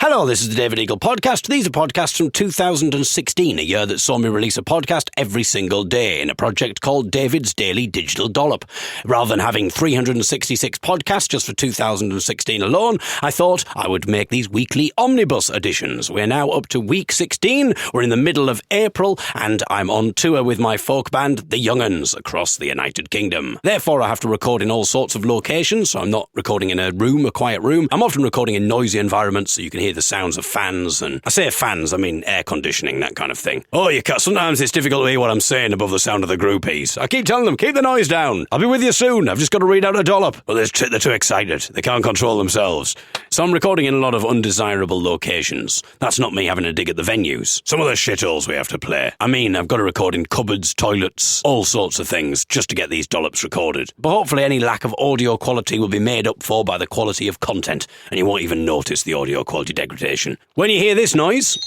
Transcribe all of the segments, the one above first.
Hello, this is the David Eagle Podcast. These are podcasts from 2016, a year that saw me release a podcast every single day in a project called David's Daily Digital Dollop. Rather than having 366 podcasts just for 2016 alone, I thought I would make these weekly omnibus editions. We're now up to week 16, we're in the middle of April, and I'm on tour with my folk band, The Young'uns, across the United Kingdom. Therefore, I have to record in all sorts of locations, so I'm not recording in a quiet room. I'm often recording in noisy environments so you can hear the sounds of fans, and I say fans, I mean air conditioning, that kind of thing. Oh, you can't, sometimes it's difficult to hear what I'm saying above the sound of the groupies. I keep telling them, keep the noise down. I'll be with you soon. I've just got to read out a dollop. But they're too excited. They can't control themselves. So I'm recording in a lot of undesirable locations. That's not me having a dig at the venues. Some of the shitholes we have to play. I mean, I've got to record in cupboards, toilets, all sorts of things just to get these dollops recorded. But hopefully any lack of audio quality will be made up for by the quality of content, and you won't even notice the audio quality degradation. When you hear this noise,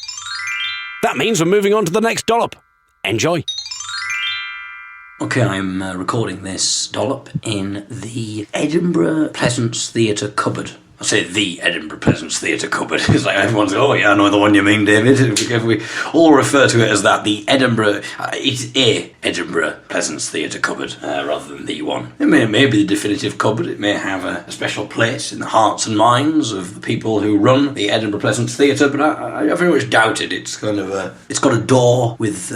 that means we're moving on to the next dollop. Enjoy. Okay, I'm recording this dollop in the Edinburgh Pleasance Theatre cupboard. I say the Edinburgh Pleasance Theatre cupboard. It's like everyone's like, oh yeah, I know the one you mean, David. If we all refer to it as that, the Edinburgh, it's a Edinburgh Pleasance Theatre cupboard rather than the one. It may be the definitive cupboard. It may have a special place in the hearts and minds of the people who run the Edinburgh Pleasance Theatre, but I very much doubt it. It's kind of it's got a door with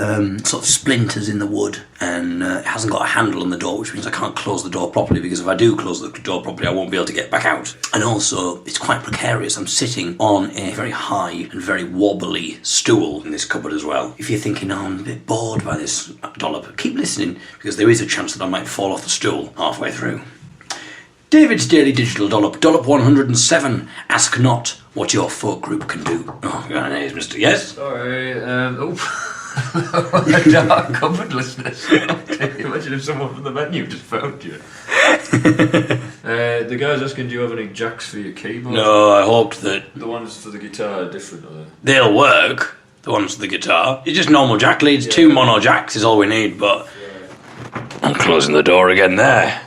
sort of splinters in the wood, and it hasn't got a handle on the door, which means I can't close the door properly, because if I do close the door properly, I won't be able to get back out. And also, it's quite precarious. I'm sitting on a very high and very wobbly stool in this cupboard as well. If you're thinking, oh, I'm a bit bored by this dollop, keep listening, because there is a chance that I might fall off the stool halfway through. David's Daily Digital Dollop, Dollop 107. Ask not what your folk group can do. Oh, your name is Mr. Yes? Sorry, dark cupboard listeners. Imagine if someone from the venue just found you. The guy's asking, do you have any jacks for your keyboard? No, I hoped that... The ones for the guitar are different, are they? They'll work, the ones for the guitar. It's just normal jack leads, yeah. 2 mono jacks is all we need, but... Yeah. I'm closing the door again there.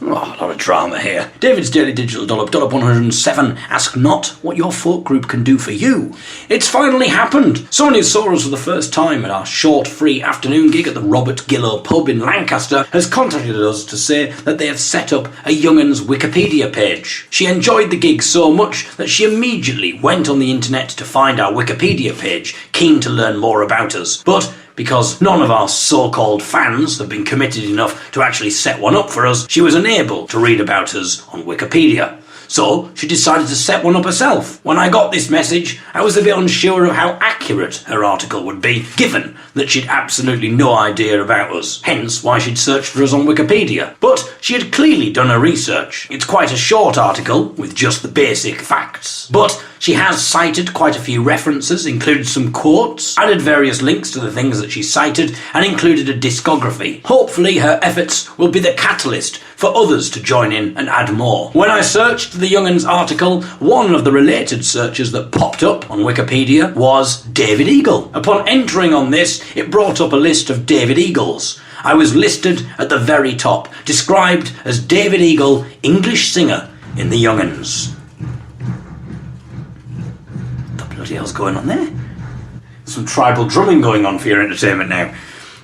Oh, a lot of drama here. David's Daily Digital Dollop, Dollop 107. Ask not what your folk group can do for you. It's finally happened. Someone who saw us for the first time at our short free afternoon gig at the Robert Gillow pub in Lancaster has contacted us to say that they have set up a Young'uns Wikipedia page. She enjoyed the gig so much that she immediately went on the internet to find our Wikipedia page, keen to learn more about us. But because none of our so-called fans have been committed enough to actually set one up for us, she was unable to read about us on Wikipedia. So she decided to set one up herself. When I got this message, I was a bit unsure of how accurate her article would be, given that she'd absolutely no idea about us, hence why she'd searched for us on Wikipedia. But she had clearly done her research. It's quite a short article, with just the basic facts. But she has cited quite a few references, included some quotes, added various links to the things that she cited, and included a discography. Hopefully her efforts will be the catalyst for others to join in and add more. When I searched the Young'uns article, one of the related searches that popped up on Wikipedia was David Eagle. Upon entering on this, it brought up a list of David Eagles. I was listed at the very top, described as David Eagle, English singer in the Young'uns. What the bloody hell's going on there? Some tribal drumming going on for your entertainment now.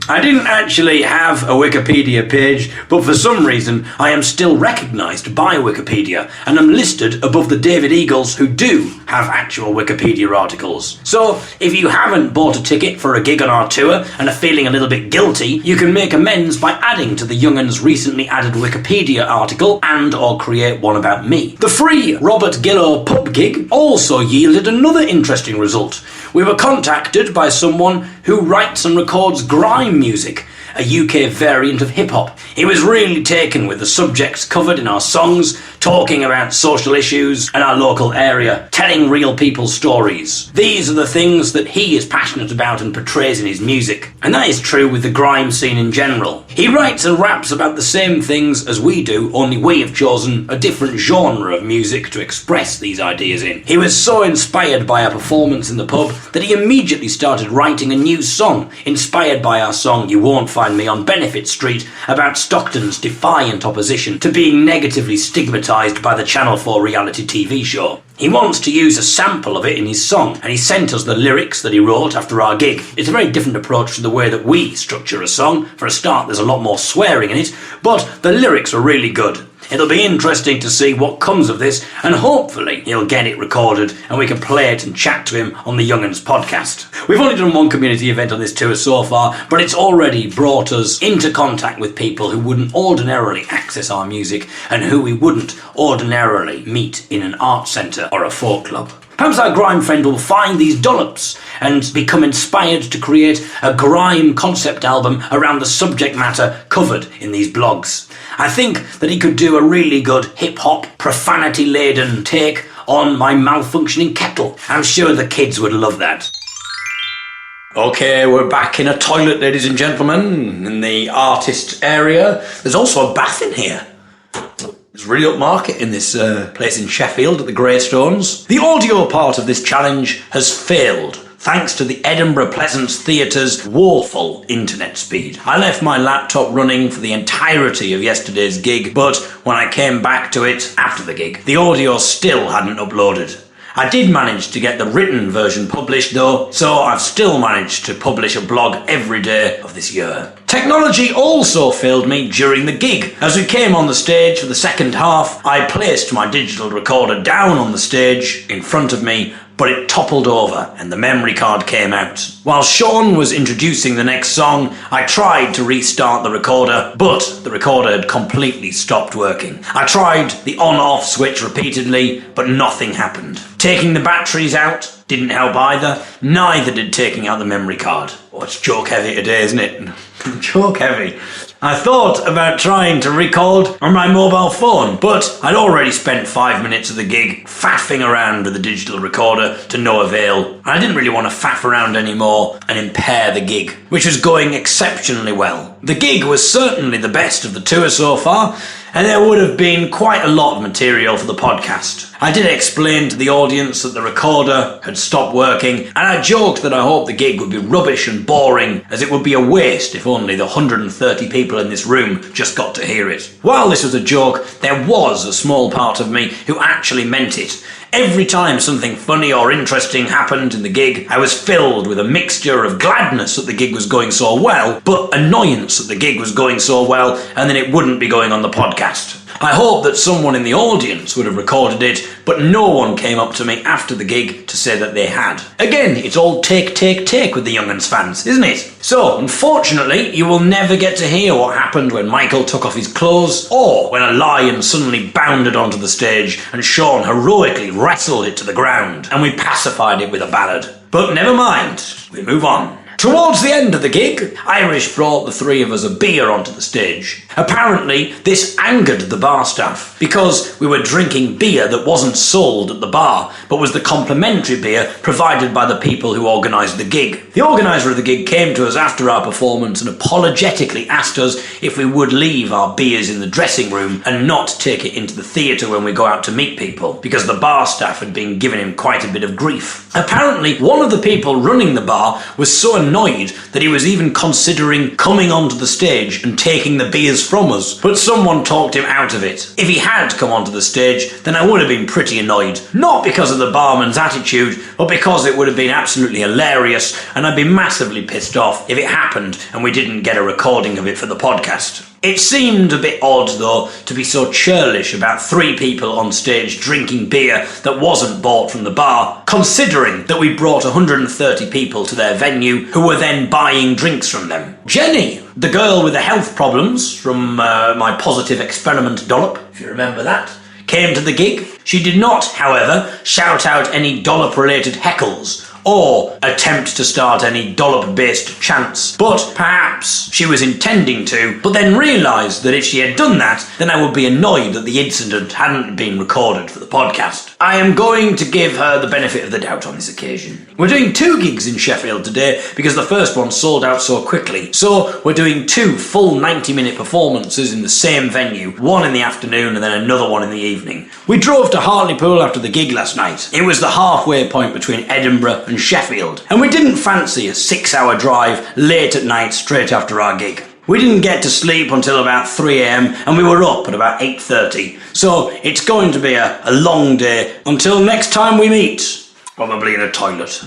I didn't actually have a Wikipedia page, but for some reason I am still recognised by Wikipedia and am listed above the David Eagles who do have actual Wikipedia articles. So if you haven't bought a ticket for a gig on our tour and are feeling a little bit guilty, you can make amends by adding to the Young'uns recently added Wikipedia article and or create one about me. The free Robert Gillow pub gig also yielded another interesting result. We were contacted by someone who writes and records grime music, a UK variant of hip-hop. He was really taken with the subjects covered in our songs, talking about social issues and our local area, telling real people's stories. These are the things that he is passionate about and portrays in his music. And that is true with the grime scene in general. He writes and raps about the same things as we do, only we have chosen a different genre of music to express these ideas in. He was so inspired by our performance in the pub that he immediately started writing a new song, inspired by our song You Won't Find Me on Benefit Street, about Stockton's defiant opposition to being negatively stigmatised hypnotised by the Channel 4 reality TV show. He wants to use a sample of it in his song, and he sent us the lyrics that he wrote after our gig. It's a very different approach to the way that we structure a song. For a start, there's a lot more swearing in it, but the lyrics are really good. It'll be interesting to see what comes of this, and hopefully he'll get it recorded and we can play it and chat to him on the Young'uns podcast. We've only done one community event on this tour so far, but it's already brought us into contact with people who wouldn't ordinarily access our music and who we wouldn't ordinarily meet in an art centre or a folk club. Perhaps our grime friend will find these dollops and become inspired to create a grime concept album around the subject matter covered in these blogs. I think that he could do a really good hip-hop, profanity-laden take on my malfunctioning kettle. I'm sure the kids would love that. Okay, we're back in a toilet, ladies and gentlemen, in the artist area. There's also a bath in here. It's really upmarket in this place in Sheffield at the Greystones. The audio part of this challenge has failed, thanks to the Edinburgh Pleasance Theatre's woeful internet speed. I left my laptop running for the entirety of yesterday's gig, but when I came back to it after the gig, the audio still hadn't uploaded. I did manage to get the written version published though, so I've still managed to publish a blog every day of this year. Technology also failed me during the gig. As we came on the stage for the second half, I placed my digital recorder down on the stage in front of me, but it toppled over and the memory card came out. While Sean was introducing the next song, I tried to restart the recorder, but the recorder had completely stopped working. I tried the on-off switch repeatedly, but nothing happened. Taking the batteries out didn't help either, neither did taking out the memory card. Oh, it's joke heavy today, isn't it? Joke heavy. I thought about trying to record on my mobile phone, but I'd already spent 5 minutes of the gig faffing around with the digital recorder to no avail. And I didn't really want to faff around anymore and impair the gig, which was going exceptionally well. The gig was certainly the best of the tour so far, and there would have been quite a lot of material for the podcast. I did explain to the audience that the recorder had stopped working, and I joked that I hoped the gig would be rubbish and boring, as it would be a waste if only the 130 people in this room just got to hear it. While this was a joke, there was a small part of me who actually meant it. Every time something funny or interesting happened in the gig, I was filled with a mixture of gladness that the gig was going so well, but annoyance that the gig was going so well, and then it wouldn't be going on the podcast. I hope that someone in the audience would have recorded it, but no one came up to me after the gig to say that they had. Again, it's all take with the Young'uns fans, isn't it? So, unfortunately, you will never get to hear what happened when Michael took off his clothes, or when a lion suddenly bounded onto the stage and Sean heroically wrestled it to the ground, and we pacified it with a ballad. But never mind, we move on. Towards the end of the gig, Irish brought the three of us a beer onto the stage. Apparently, this angered the bar staff, because we were drinking beer that wasn't sold at the bar, but was the complimentary beer provided by the people who organised the gig. The organiser of the gig came to us after our performance and apologetically asked us if we would leave our beers in the dressing room and not take it into the theatre when we go out to meet people, because the bar staff had been giving him quite a bit of grief. Apparently, one of the people running the bar was so annoyed that he was even considering coming onto the stage and taking the beers from us, but someone talked him out of it. If he had come onto the stage, then I would have been pretty annoyed, not because of the barman's attitude, but because it would have been absolutely hilarious, and I'd be massively pissed off if it happened and we didn't get a recording of it for the podcast. It seemed a bit odd, though, to be so churlish about three people on stage drinking beer that wasn't bought from the bar, considering that we brought 130 people to their venue who were then buying drinks from them. Jenny, the girl with the health problems from my positive experiment dollop, if you remember that, came to the gig. She did not, however, shout out any dollop-related heckles or attempt to start any dollop-based chants, but perhaps she was intending to, but then realised that if she had done that, then I would be annoyed that the incident hadn't been recorded for the podcast. I am going to give her the benefit of the doubt on this occasion. We're doing 2 gigs in Sheffield today because the first one sold out so quickly, so we're doing 2 full 90-minute performances in the same venue, one in the afternoon and then another one in the evening. We drove to Hartlepool after the gig last night. It was the halfway point between Edinburgh and Sheffield, and we didn't fancy a 6-hour drive late at night straight after our gig. We didn't get to sleep until about 3 a.m. and we were up at about 8:30. So it's going to be a long day until next time we meet. Probably in a toilet.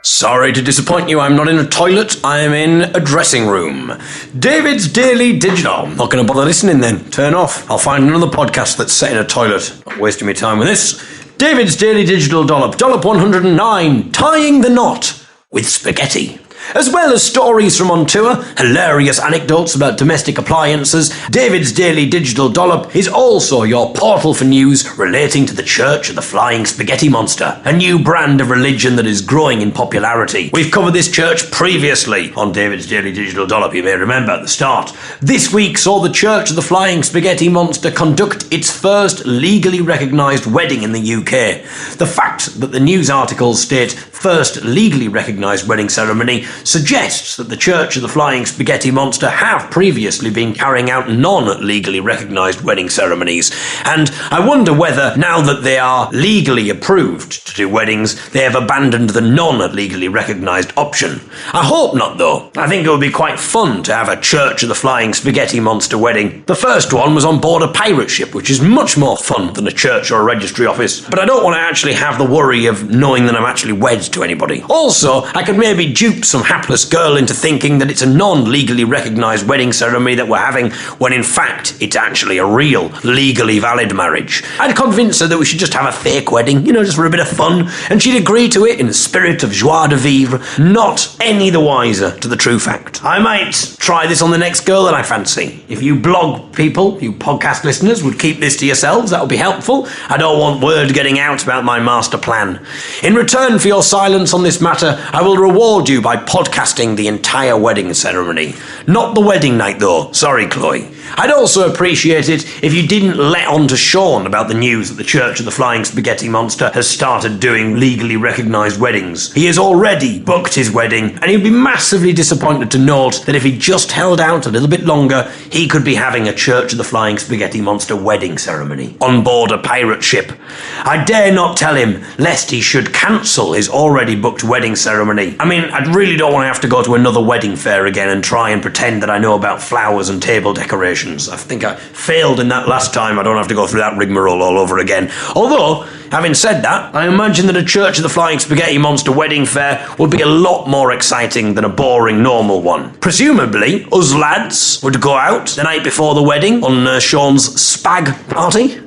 Sorry to disappoint you, I'm not in a toilet, I'm in a dressing room. David's Daily Digital. Not going to bother listening then. Turn off. I'll find another podcast that's set in a toilet. Not wasting my time with this. David's Daily Digital Dollop. Dollop 109. Tying the knot with spaghetti. As well as stories from on tour, hilarious anecdotes about domestic appliances, David's Daily Digital Dollop is also your portal for news relating to the Church of the Flying Spaghetti Monster, a new brand of religion that is growing in popularity. We've covered this church previously on David's Daily Digital Dollop, you may remember at the start. This week saw the Church of the Flying Spaghetti Monster conduct its first legally recognised wedding in the UK. The fact that the news articles state first legally recognised wedding ceremony suggests that the Church of the Flying Spaghetti Monster have previously been carrying out non-legally recognised wedding ceremonies, and I wonder whether, now that they are legally approved to do weddings, they have abandoned the non-legally recognised option. I hope not, though. I think it would be quite fun to have a Church of the Flying Spaghetti Monster wedding. The first one was on board a pirate ship, which is much more fun than a church or a registry office, but I don't want to actually have the worry of knowing that I'm actually wed to anybody. Also, I could maybe dupe some hapless girl into thinking that it's a non-legally recognised wedding ceremony that we're having, when in fact it's actually a real, legally valid marriage. I'd convince her that we should just have a fake wedding, just for a bit of fun, and she'd agree to it in the spirit of joie de vivre, not any the wiser to the true fact. I might try this on the next girl that I fancy. If you blog people, you podcast listeners, would keep this to yourselves, that would be helpful. I don't want word getting out about my master plan. In return for your silence on this matter, I will reward you by podcasting the entire wedding ceremony. Not the wedding night though, sorry Chloe. I'd also appreciate it if you didn't let on to Sean about the news that the Church of the Flying Spaghetti Monster has started doing legally recognised weddings. He has already booked his wedding, and he'd be massively disappointed to note that if he just held out a little bit longer, he could be having a Church of the Flying Spaghetti Monster wedding ceremony on board a pirate ship. I dare not tell him, lest he should cancel his already booked wedding ceremony. I mean, I really don't want to have to go to another wedding fair again and try and pretend that I know about flowers and table decorations. I think I failed in that last time. I don't have to go through that rigmarole all over again. Although, having said that, I imagine that a Church of the Flying Spaghetti Monster wedding fair would be a lot more exciting than a boring normal one. Presumably, us lads would go out the night before the wedding on Sean's spag party.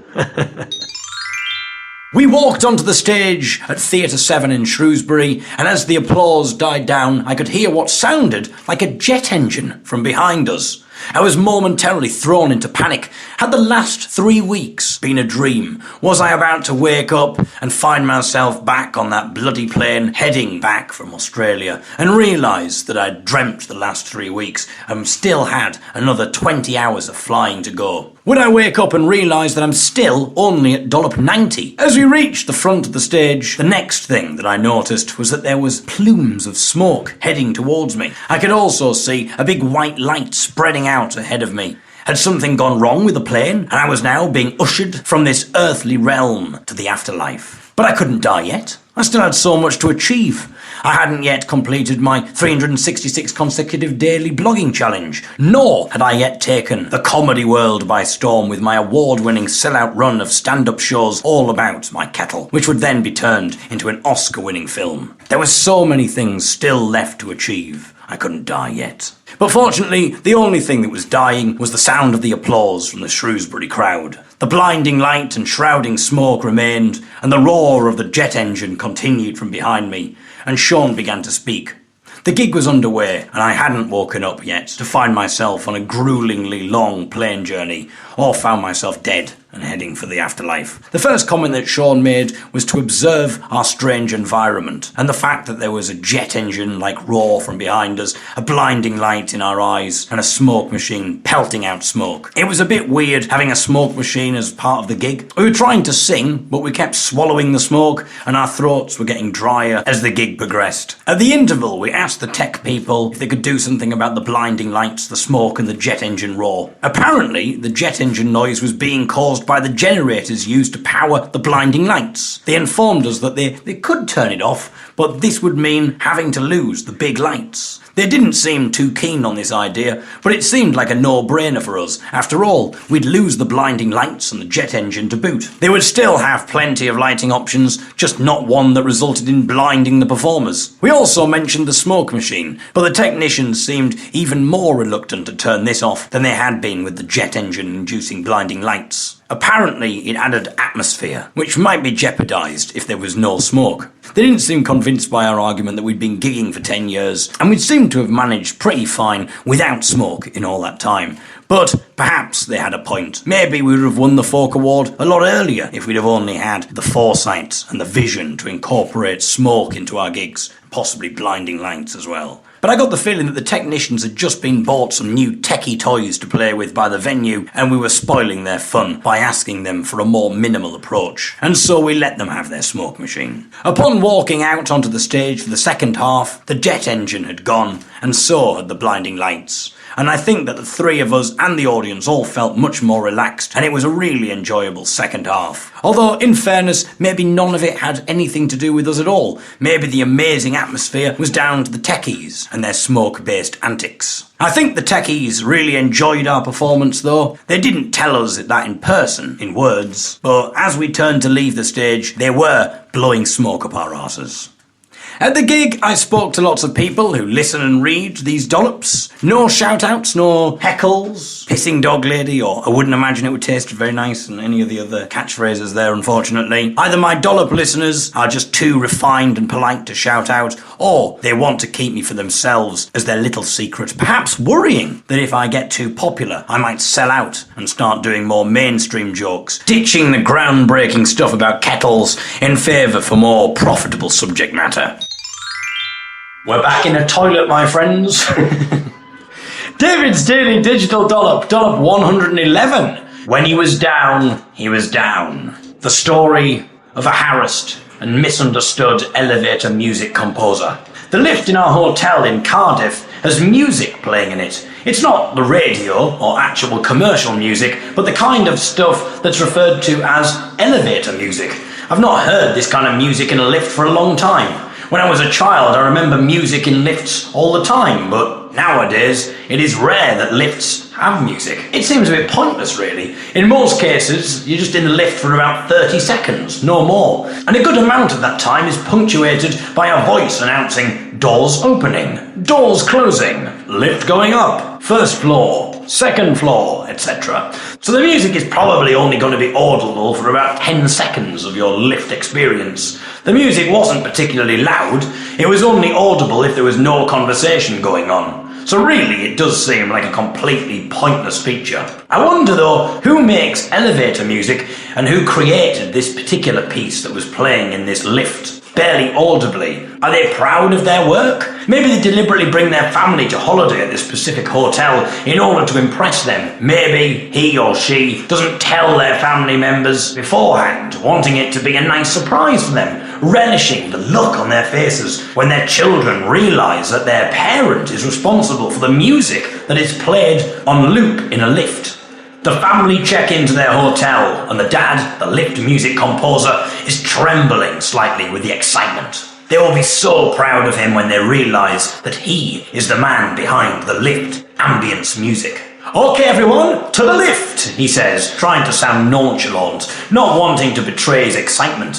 We walked onto the stage at Theatre 7 in Shrewsbury, and as the applause died down, I could hear what sounded like a jet engine from behind us. I was momentarily thrown into panic. Had the last 3 weeks been a dream? Was I about to wake up and find myself back on that bloody plane heading back from Australia and realise that I'd dreamt the last 3 weeks and still had another 20 hours of flying to go? Would I wake up and realise that I'm still only at dollop 90? As we reached the front of the stage, the next thing that I noticed was that there was plumes of smoke heading towards me. I could also see a big white light spreading out ahead of me. Had something gone wrong with the plane, and I was now being ushered from this earthly realm to the afterlife? But I couldn't die yet. I still had so much to achieve. I hadn't yet completed my 366 consecutive daily blogging challenge, nor had I yet taken the comedy world by storm with my award-winning sellout run of stand-up shows all about my kettle, which would then be turned into an Oscar-winning film. There were so many things still left to achieve. I couldn't die yet. But fortunately, the only thing that was dying was the sound of the applause from the Shrewsbury crowd. The blinding light and shrouding smoke remained, and the roar of the jet engine continued from behind me, and Sean began to speak. The gig was underway, and I hadn't woken up yet to find myself on a gruelingly long plane journey, or found myself dead and heading for the afterlife. The first comment that Sean made was to observe our strange environment, and the fact that there was a jet engine-like roar from behind us, a blinding light in our eyes, and a smoke machine pelting out smoke. It was a bit weird having a smoke machine as part of the gig. We were trying to sing, but we kept swallowing the smoke, and our throats were getting drier as the gig progressed. At the interval, we asked the tech people if they could do something about the blinding lights, the smoke, and the jet engine roar. Apparently, the jet engine noise was being caused by the generators used to power the blinding lights. They informed us that they could turn it off, but this would mean having to lose the big lights. They didn't seem too keen on this idea, but it seemed like a no-brainer for us. After all, we'd lose the blinding lights and the jet engine to boot. They would still have plenty of lighting options, just not one that resulted in blinding the performers. We also mentioned the smoke machine, but the technicians seemed even more reluctant to turn this off than they had been with the jet engine inducing blinding lights. Apparently, it added atmosphere, which might be jeopardised if there was no smoke. They didn't seem convinced by our argument that we'd been gigging for 10 years, and we'd seemed to have managed pretty fine without smoke in all that time. But perhaps they had a point. Maybe we would have won the Folk Award a lot earlier if we'd have only had the foresight and the vision to incorporate smoke into our gigs, possibly blinding lights as well. But I got the feeling that the technicians had just been bought some new techie toys to play with by the venue, and we were spoiling their fun by asking them for a more minimal approach. And so we let them have their smoke machine. Upon walking out onto the stage for the second half, the jet engine had gone, and so had the blinding lights. And I think that the three of us and the audience all felt much more relaxed, and it was a really enjoyable second half. Although, in fairness, maybe none of it had anything to do with us at all. Maybe the amazing atmosphere was down to the techies and their smoke-based antics. I think the techies really enjoyed our performance though. They didn't tell us that in person, in words, but as we turned to leave the stage, they were blowing smoke up our arses. At the gig, I spoke to lots of people who listen and read these dollops. No shout-outs, no heckles, pissing dog lady, or I wouldn't imagine it would taste very nice, and any of the other catchphrases there, unfortunately. Either my dollop listeners are just too refined and polite to shout out, or they want to keep me for themselves as their little secret, perhaps worrying that if I get too popular, I might sell out and start doing more mainstream jokes, ditching the groundbreaking stuff about kettles in favour for more profitable subject matter. We're back in a toilet, my friends. David's Daily Digital Dollop, Dollop 111. When he was down, he was down. The story of a harassed and misunderstood elevator music composer. The lift in our hotel in Cardiff has music playing in it. It's not the radio or actual commercial music, but the kind of stuff that's referred to as elevator music. I've not heard this kind of music in a lift for a long time. When I was a child, I remember music in lifts all the time, but nowadays, it is rare that lifts have music. It seems a bit pointless, really. In most cases, you're just in the lift for about 30 seconds, no more. And a good amount of that time is punctuated by a voice announcing doors opening, doors closing, lift going up, first floor, second floor, etc. So the music is probably only going to be audible for about 10 seconds of your lift experience. The music wasn't particularly loud, it was only audible if there was no conversation going on. So really, it does seem like a completely pointless feature. I wonder though, who makes elevator music and who created this particular piece that was playing in this lift? Barely audibly. Are they proud of their work? Maybe they deliberately bring their family to holiday at this specific hotel in order to impress them. Maybe he or she doesn't tell their family members beforehand, wanting it to be a nice surprise for them, relishing the look on their faces when their children realise that their parent is responsible for the music that is played on loop in a lift. The family check into their hotel, and the dad, the lift music composer, is trembling slightly with the excitement. They will be so proud of him when they realise that he is the man behind the lift ambience music. Okay everyone, to the lift, he says, trying to sound nonchalant, not wanting to betray his excitement.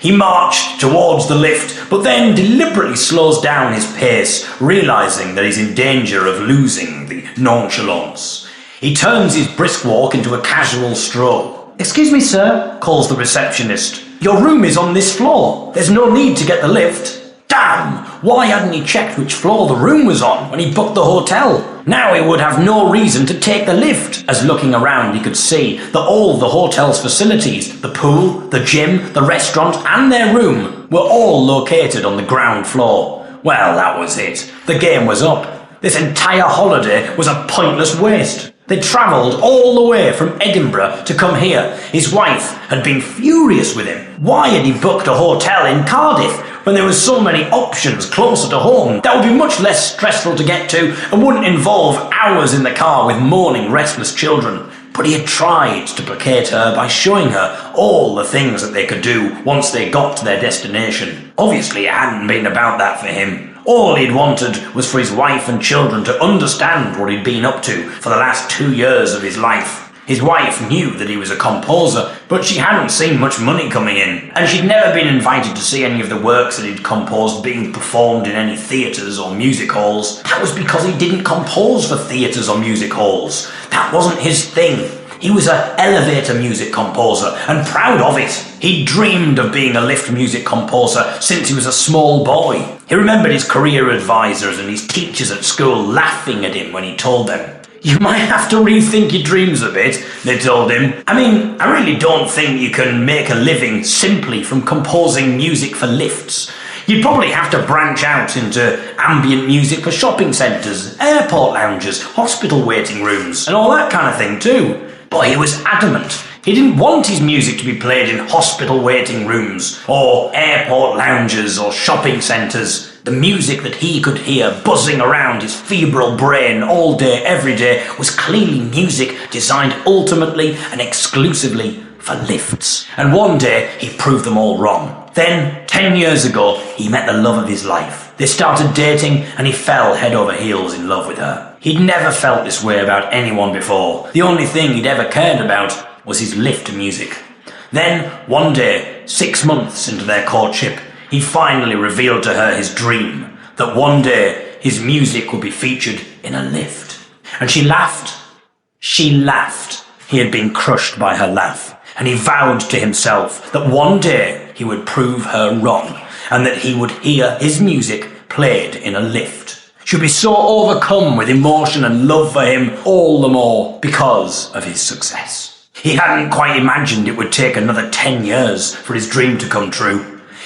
He marched towards the lift, but then deliberately slows down his pace, realising that he's in danger of losing the nonchalance. He turns his brisk walk into a casual stroll. Excuse me, sir, calls the receptionist. Your room is on this floor. There's no need to get the lift. Damn! Why hadn't he checked which floor the room was on when he booked the hotel? Now he would have no reason to take the lift, as looking around he could see that all the hotel's facilities, the pool, the gym, the restaurant and their room, were all located on the ground floor. Well, that was it. The game was up. This entire holiday was a pointless waste. They travelled all the way from Edinburgh to come here. His wife had been furious with him. Why had he booked a hotel in Cardiff when there were so many options closer to home that would be much less stressful to get to and wouldn't involve hours in the car with moaning, restless children? But he had tried to placate her by showing her all the things that they could do once they got to their destination. Obviously, it hadn't been about that for him. All he'd wanted was for his wife and children to understand what he'd been up to for the last 2 years of his life. His wife knew that he was a composer, but she hadn't seen much money coming in, and she'd never been invited to see any of the works that he'd composed being performed in any theatres or music halls. That was because he didn't compose for theatres or music halls. That wasn't his thing. He was an elevator music composer, and proud of it. He dreamed of being a lift music composer since he was a small boy. He remembered his career advisors and his teachers at school laughing at him when he told them. "You might have to rethink your dreams a bit," they told him. "I mean, I really don't think you can make a living simply from composing music for lifts. You'd probably have to branch out into ambient music for shopping centres, airport lounges, hospital waiting rooms, and all that kind of thing too." But he was adamant. He didn't want his music to be played in hospital waiting rooms, or airport lounges, or shopping centres. The music that he could hear buzzing around his febrile brain all day, every day, was clearly music designed ultimately and exclusively for lifts. And one day, he proved them all wrong. Then, 10 years ago, he met the love of his life. They started dating, and he fell head over heels in love with her. He'd never felt this way about anyone before. The only thing he'd ever cared about was his lift music. Then, one day, 6 months into their courtship, he finally revealed to her his dream, that one day his music would be featured in a lift. And she laughed. She laughed. He had been crushed by her laugh, and he vowed to himself that one day he would prove her wrong, and that he would hear his music played in a lift. She would be so overcome with emotion and love for him all the more because of his success. He hadn't quite imagined it would take another 10 years for his dream to come true.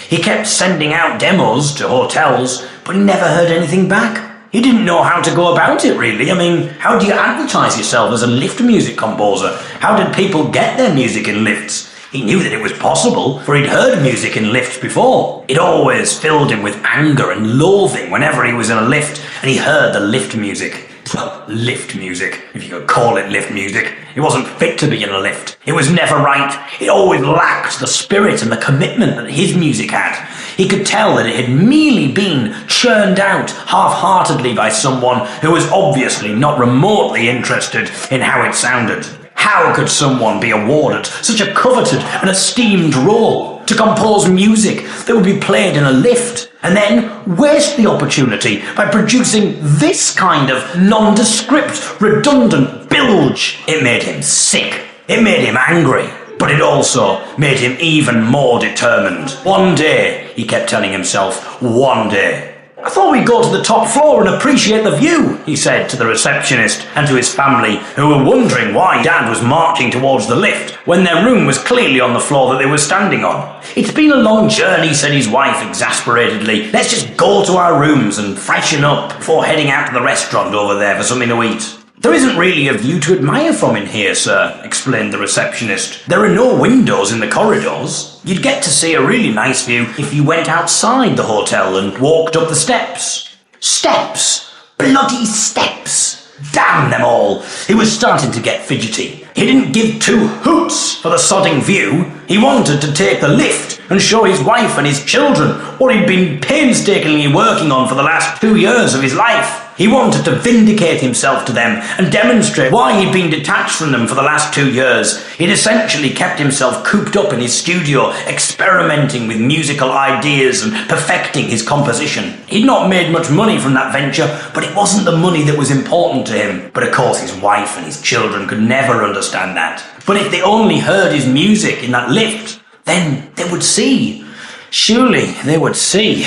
He kept sending out demos to hotels, but he never heard anything back. He didn't know how to go about it, really. I mean, how do you advertise yourself as a lift music composer? How did people get their music in lifts? He knew that it was possible, for he'd heard music in lifts before. It always filled him with anger and loathing whenever he was in a lift and he heard the lift music. Well, lift music, if you could call it lift music. It wasn't fit to be in a lift. It was never right. It always lacked the spirit and the commitment that his music had. He could tell that it had merely been churned out half-heartedly by someone who was obviously not remotely interested in how it sounded. How could someone be awarded such a coveted and esteemed role to compose music that would be played in a lift, and then waste the opportunity by producing this kind of nondescript, redundant bilge? It made him sick. It made him angry. But it also made him even more determined. One day, he kept telling himself, one day. "I thought we'd go to the top floor and appreciate the view," he said to the receptionist and to his family, who were wondering why Dad was marching towards the lift when their room was clearly on the floor that they were standing on. "It's been a long journey," said his wife exasperatedly. "Let's just go to our rooms and freshen up before heading out to the restaurant over there for something to eat." "There isn't really a view to admire from in here, sir," explained the receptionist. "There are no windows in the corridors. You'd get to see a really nice view if you went outside the hotel and walked up the steps." Steps! Bloody steps! Damn them all! He was starting to get fidgety. He didn't give two hoots for the sodding view. He wanted to take the lift and show his wife and his children what he'd been painstakingly working on for the last 2 years of his life. He wanted to vindicate himself to them and demonstrate why he'd been detached from them for the last 2 years. He'd essentially kept himself cooped up in his studio, experimenting with musical ideas and perfecting his composition. He'd not made much money from that venture, but it wasn't the money that was important to him. But of course his wife and his children could never understand that. But if they only heard his music in that lift, then they would see. Surely they would see.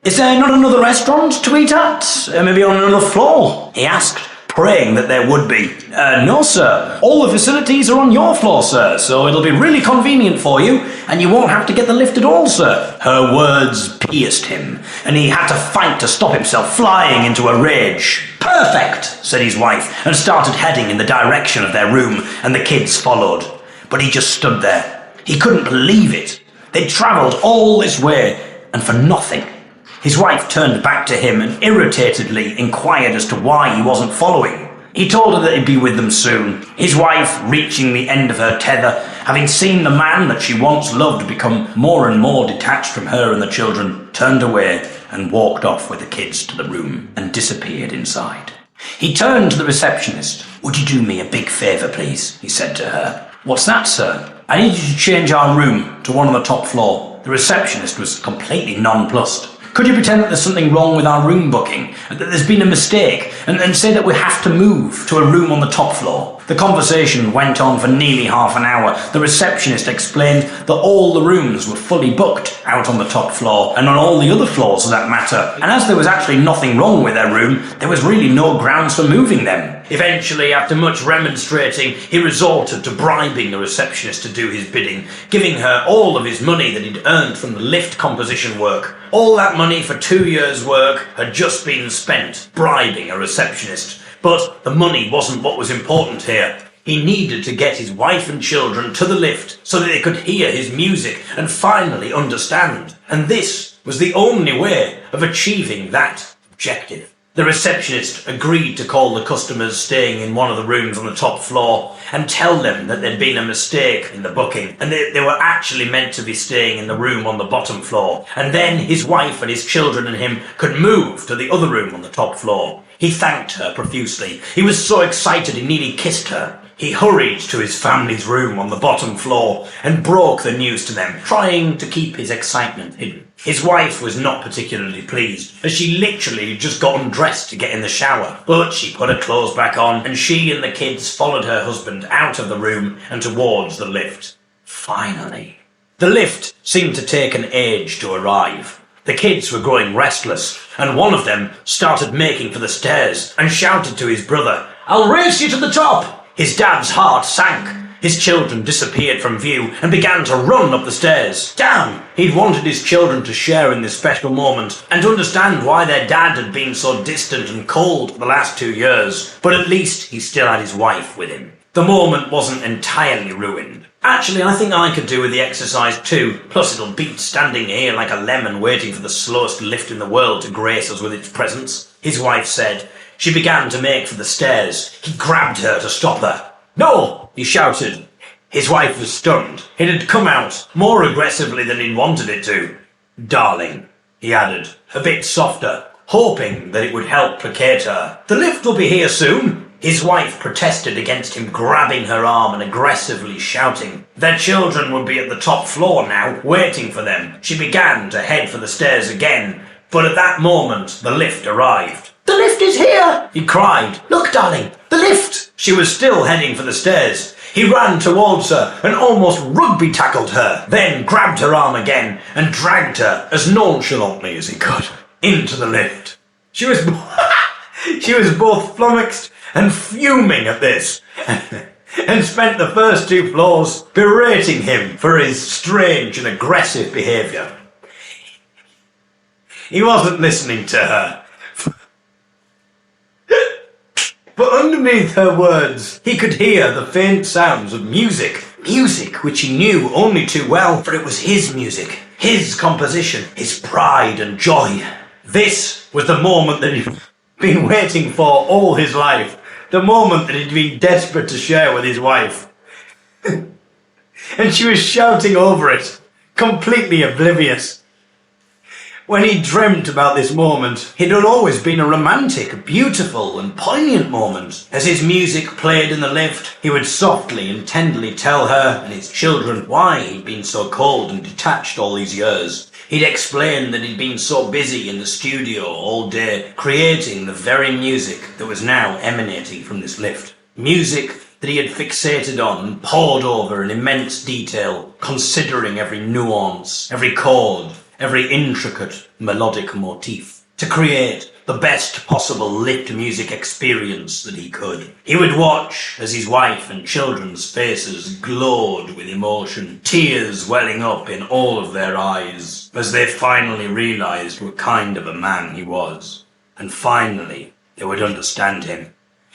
"Is there not another restaurant to eat at? Maybe on another floor?" he asked, praying that there would be. No, sir. All the facilities are on your floor, sir, so it'll be really convenient for you, and you won't have to get the lift at all, sir." Her words pierced him, and he had to fight to stop himself flying into a rage. "Perfect," said his wife, and started heading in the direction of their room, and the kids followed. But he just stood there. He couldn't believe it. They'd travelled all this way, and for nothing. His wife turned back to him and irritatedly inquired as to why he wasn't following. He told her that he'd be with them soon. His wife, reaching the end of her tether, having seen the man that she once loved become more and more detached from her and the children, turned away and walked off with the kids to the room and disappeared inside. He turned to the receptionist. "Would you do me a big favour, please?" he said to her. "What's that, sir?" "I need you to change our room to one on the top floor." The receptionist was completely nonplussed. "Could you pretend that there's something wrong with our room booking, that there's been a mistake, and say that we have to move to a room on the top floor?" The conversation went on for nearly half an hour. The receptionist explained that all the rooms were fully booked out on the top floor, and on all the other floors for that matter, and as there was actually nothing wrong with their room, there was really no grounds for moving them. Eventually, after much remonstrating, he resorted to bribing the receptionist to do his bidding, giving her all of his money that he'd earned from the lift composition work. All that money for 2 years' work had just been spent bribing a receptionist. But the money wasn't what was important here. He needed to get his wife and children to the lift so that they could hear his music and finally understand. And this was the only way of achieving that objective. The receptionist agreed to call the customers staying in one of the rooms on the top floor and tell them that there'd been a mistake in the booking and they were actually meant to be staying in the room on the bottom floor. And then his wife and his children and him could move to the other room on the top floor. He thanked her profusely. He was so excited he nearly kissed her. He hurried to his family's room on the bottom floor and broke the news to them, trying to keep his excitement hidden. His wife was not particularly pleased, as she literally just got undressed to get in the shower. But she put her clothes back on, and she and the kids followed her husband out of the room and towards the lift. Finally. The lift seemed to take an age to arrive. The kids were growing restless, and one of them started making for the stairs and shouted to his brother, "I'll race you to the top!" His dad's heart sank. His children disappeared from view and began to run up the stairs. Damn! He'd wanted his children to share in this special moment and to understand why their dad had been so distant and cold for the last 2 years. But at least he still had his wife with him. The moment wasn't entirely ruined. "Actually, I think I could do with the exercise too. Plus it'll beat standing here like a lemon waiting for the slowest lift in the world to grace us with its presence," his wife said. She began to make for the stairs. He grabbed her to stop her. "No!" he shouted. His wife was stunned. It had come out more aggressively than he'd wanted it to. "Darling," he added, a bit softer, hoping that it would help placate her. "The lift will be here soon." His wife protested against him grabbing her arm and aggressively shouting. Their children would be at the top floor now, waiting for them. She began to head for the stairs again, but at that moment the lift arrived. "The lift is here!" he cried. "Look, darling, the lift!" She was still heading for the stairs. He ran towards her and almost rugby tackled her, then grabbed her arm again and dragged her as nonchalantly as he could into the lift. She was both flummoxed and fuming at this, and spent the first 2 floors berating him for his strange and aggressive behaviour. He wasn't listening to her. But underneath her words, he could hear the faint sounds of music. Music which he knew only too well, for it was his music, his composition, his pride and joy. This was the moment that he'd been waiting for all his life. The moment that he'd been desperate to share with his wife. And she was shouting over it, completely oblivious. When he dreamt about this moment, it had always been a romantic, beautiful and poignant moment. As his music played in the lift, he would softly and tenderly tell her and his children why he'd been so cold and detached all these years. He'd explain that he'd been so busy in the studio all day, creating the very music that was now emanating from this lift. Music that he had fixated on and pored over in immense detail, considering every nuance, every chord, every intricate melodic motif, to create the best possible lit music experience that he could. He would watch as his wife and children's faces glowed with emotion, tears welling up in all of their eyes, as they finally realised what kind of a man he was. And finally, they would understand him,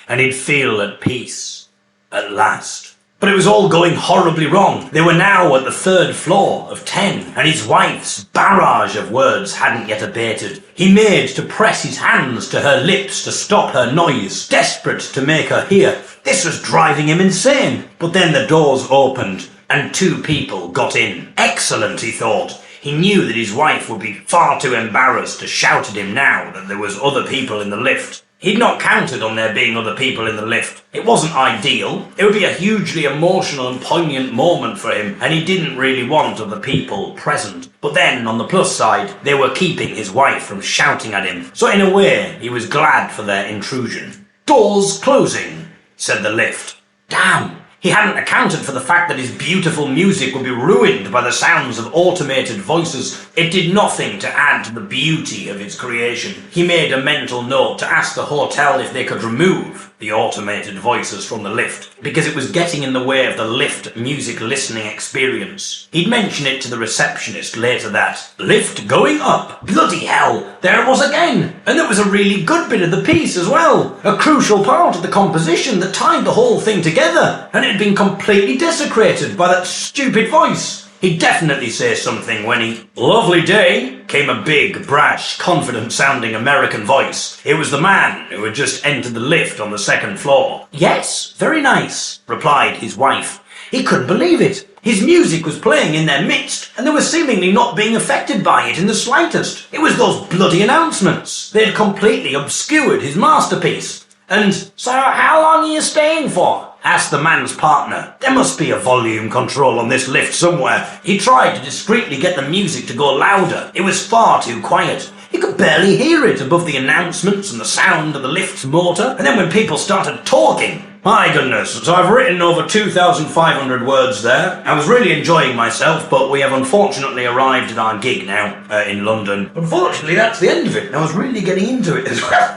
and he'd feel at peace, at last. But it was all going horribly wrong. They were now at the 3rd floor of 10, and his wife's barrage of words hadn't yet abated. He made to press his hands to her lips to stop her noise, desperate to make her hear. This was driving him insane. But then the doors opened, and 2 people got in. Excellent, he thought. He knew that his wife would be far too embarrassed to shout at him now that there was other people in the lift. He'd not counted on there being other people in the lift. It wasn't ideal. It would be a hugely emotional and poignant moment for him, and he didn't really want other people present. But then, on the plus side, they were keeping his wife from shouting at him. So in a way, he was glad for their intrusion. "Doors closing," said the lift. Damn! He hadn't accounted for the fact that his beautiful music would be ruined by the sounds of automated voices. It did nothing to add to the beauty of its creation. He made a mental note to ask the hotel if they could remove the automated voices from the lift, because it was getting in the way of the lift music listening experience. He'd mention it to the receptionist later that, "Lift going up. Bloody hell, there it was again. And it was a really good bit of the piece as well. A crucial part of the composition that tied the whole thing together. And it had been completely desecrated by that stupid voice." He'd definitely say something when he... "Lovely day," came a big, brash, confident-sounding American voice. It was the man who had just entered the lift on the second floor. "Yes, very nice," replied his wife. He couldn't believe it. His music was playing in their midst, and they were seemingly not being affected by it in the slightest. It was those bloody announcements. They had completely obscured his masterpiece. "And so how long are you staying for?" asked the man's partner. There must be a volume control on this lift somewhere. He tried to discreetly get the music to go louder. It was far too quiet. He could barely hear it above the announcements and the sound of the lift's motor. And then when people started talking... My goodness, so I've written over 2,500 words there. I was really enjoying myself, but we have unfortunately arrived at our gig now in London. Unfortunately, that's the end of it. I was really getting into it as well.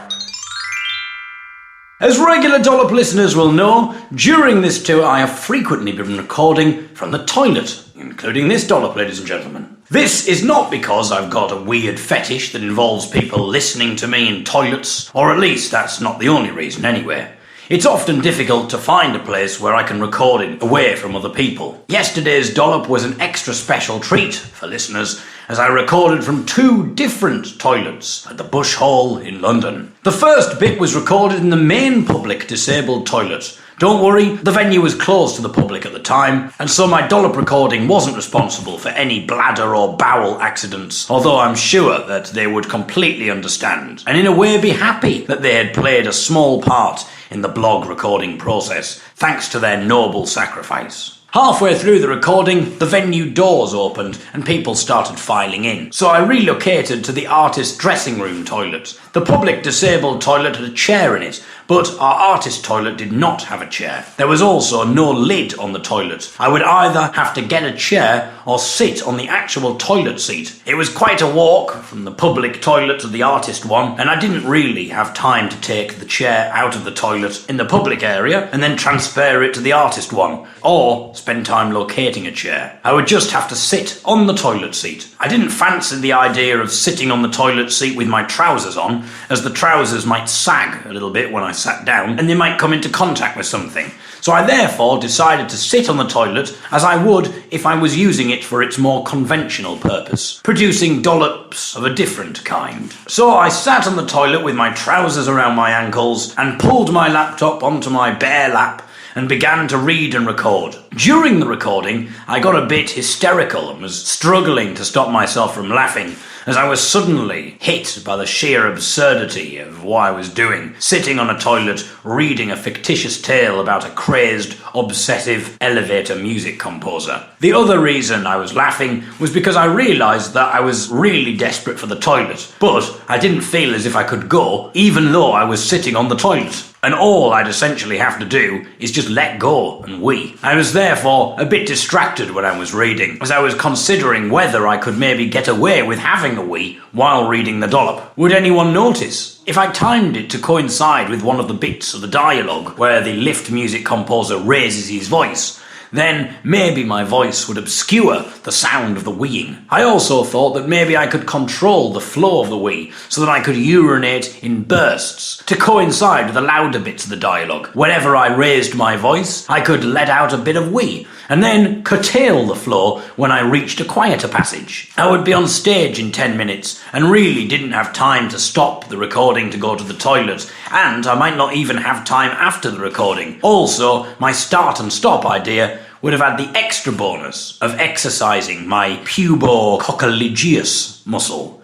As regular Dollop listeners will know, during this tour I have frequently been recording from the toilet, including this Dollop, ladies and gentlemen. This is not because I've got a weird fetish that involves people listening to me in toilets, or at least that's not the only reason anyway. It's often difficult to find a place where I can record it away from other people. Yesterday's Dollop was an extra special treat for listeners, as I recorded from 2 different toilets at the Bush Hall in London. The first bit was recorded in the main public disabled toilet. Don't worry, the venue was closed to the public at the time, and so my Dollop recording wasn't responsible for any bladder or bowel accidents, although I'm sure that they would completely understand, and in a way be happy that they had played a small part in the blog recording process, thanks to their noble sacrifice. Halfway through the recording, the venue doors opened and people started filing in. So I relocated to the artist dressing room toilet. The public disabled toilet had a chair in it, but our artist toilet did not have a chair. There was also no lid on the toilet. I would either have to get a chair or sit on the actual toilet seat. It was quite a walk from the public toilet to the artist one, and I didn't really have time to take the chair out of the toilet in the public area and then transfer it to the artist one, or spend time locating a chair. I would just have to sit on the toilet seat. I didn't fancy the idea of sitting on the toilet seat with my trousers on, as the trousers might sag a little bit when I sat down and they might come into contact with something. So I therefore decided to sit on the toilet as I would if I was using it for its more conventional purpose, producing dollops of a different kind. So I sat on the toilet with my trousers around my ankles and pulled my laptop onto my bare lap and began to read and record. During the recording, I got a bit hysterical and was struggling to stop myself from laughing as I was suddenly hit by the sheer absurdity of what I was doing, sitting on a toilet reading a fictitious tale about a crazed, obsessive elevator music composer. The other reason I was laughing was because I realised that I was really desperate for the toilet, but I didn't feel as if I could go, even though I was sitting on the toilet. And all I'd essentially have to do is just let go and wee. I was therefore a bit distracted when I was reading, as I was considering whether I could maybe get away with having a wee while reading the dollop. Would anyone notice? If I timed it to coincide with one of the bits of the dialogue where the lift music composer raises his voice, then maybe my voice would obscure the sound of the weeing. I also thought that maybe I could control the flow of the wee so that I could urinate in bursts to coincide with the louder bits of the dialogue. Whenever I raised my voice, I could let out a bit of wee and then curtail the flow when I reached a quieter passage. I would be on stage in 10 minutes and really didn't have time to stop the recording to go to the toilet, and I might not even have time after the recording. Also, my start and stop idea would have had the extra bonus of exercising my pubococcygeus muscle,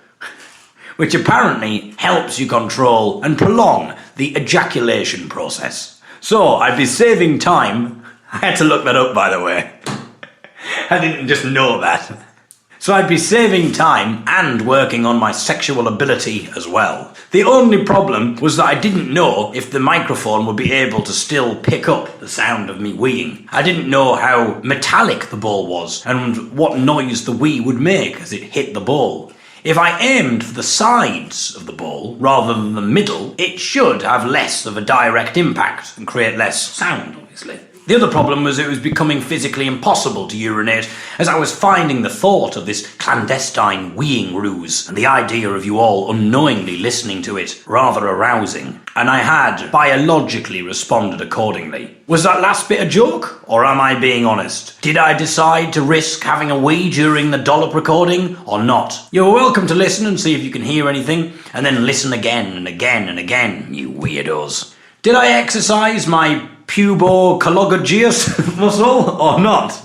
which apparently helps you control and prolong the ejaculation process. So I'd be saving time. I had to look that up, by the way. I didn't just know that. So I'd be saving time and working on my sexual ability as well. The only problem was that I didn't know if the microphone would be able to still pick up the sound of me weeing. I didn't know how metallic the ball was and what noise the wee would make as it hit the ball. If I aimed for the sides of the ball rather than the middle, it should have less of a direct impact and create less sound, obviously. The other problem was it was becoming physically impossible to urinate, as I was finding the thought of this clandestine weeing ruse and the idea of you all unknowingly listening to it rather arousing, and I had biologically responded accordingly. Was that last bit a joke, or am I being honest? Did I decide to risk having a wee during the dollop recording, or not? You're welcome to listen and see if you can hear anything, and then listen again and again and again, you weirdos. Did I exercise my pubococcygeus muscle or not?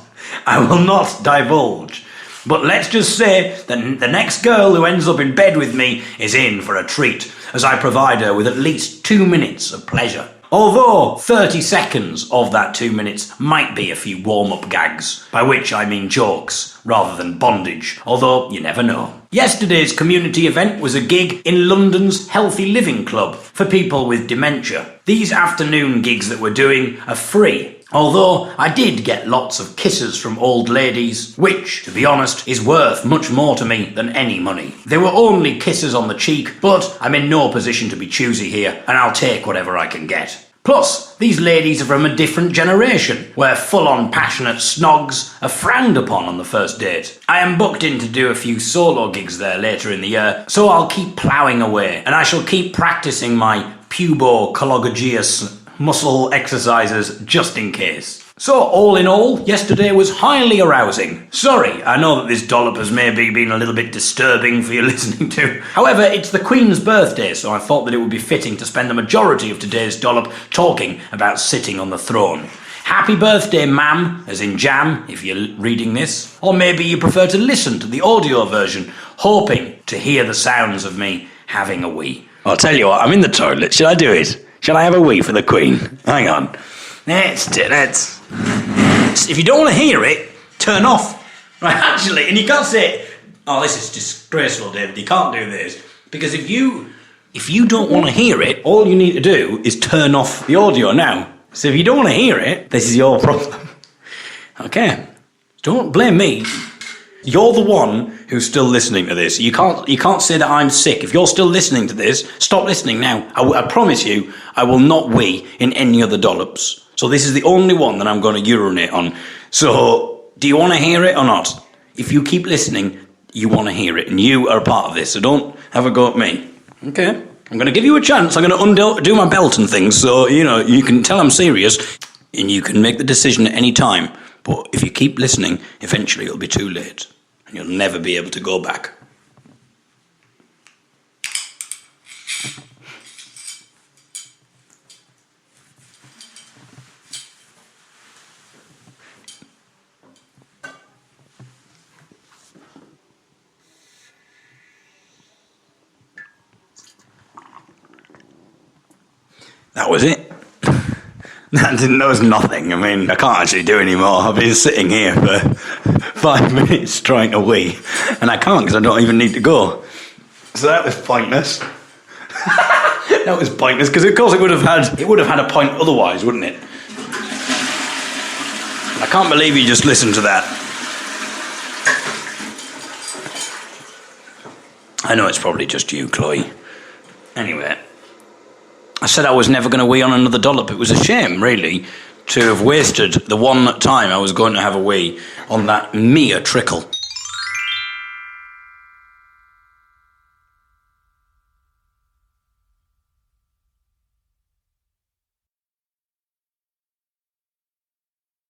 I will not divulge. But let's just say that the next girl who ends up in bed with me is in for a treat, as I provide her with at least 2 minutes of pleasure. Although 30 seconds of that 2 minutes might be a few warm-up gags, by which I mean jokes rather than bondage, although you never know. Yesterday's community event was a gig in London's Healthy Living Club for people with dementia. These afternoon gigs that we're doing are free, although I did get lots of kisses from old ladies, which, to be honest, is worth much more to me than any money. They were only kisses on the cheek, but I'm in no position to be choosy here, and I'll take whatever I can get. Plus, these ladies are from a different generation, where full-on passionate snogs are frowned upon on the first date. I am booked in to do a few solo gigs there later in the year, so I'll keep ploughing away, and I shall keep practicing my pubococcygeus muscle exercises just in case. So, all in all, yesterday was highly arousing. Sorry, I know that this dollop has maybe been a little bit disturbing for you listening to. However, it's the Queen's birthday, so I thought that it would be fitting to spend the majority of today's dollop talking about sitting on the throne. Happy birthday, ma'am, as in jam, if you're reading this. Or maybe you prefer to listen to the audio version, hoping to hear the sounds of me having a wee. I'll tell you what, I'm in the toilet. Shall I do it? Shall I have a wee for the Queen? Hang on. If you don't want to hear it, turn off. Right, actually, and you can't say, oh, this is disgraceful, David, you can't do this. Because if you don't want to hear it, all you need to do is turn off the audio now. So if you don't want to hear it, this is your problem. Okay, don't blame me. You're the one who's still listening to this. You can't say that I'm sick. If you're still listening to this, stop listening now. I promise you, I will not wee in any other dollops. So this is the only one that I'm going to urinate on. So, do you want to hear it or not? If you keep listening, you want to hear it, and you are a part of this, so don't have a go at me. Okay? I'm going to give you a chance. I'm going to undo my belt and things, so, you can tell I'm serious, and you can make the decision at any time. But if you keep listening, eventually it'll be too late, and you'll never be able to go back. That was it. That was nothing. I mean, I can't actually do any more. I've been sitting here for 5 minutes trying to wee, and I can't because I don't even need to go. So that was pointless. That was pointless because, of course, it would have had a point otherwise, wouldn't it? I can't believe you just listened to that. I know it's probably just you, Chloe. Anyway. I said I was never going to wee on another dollop. It was a shame, really, to have wasted the one time I was going to have a wee on that mere trickle.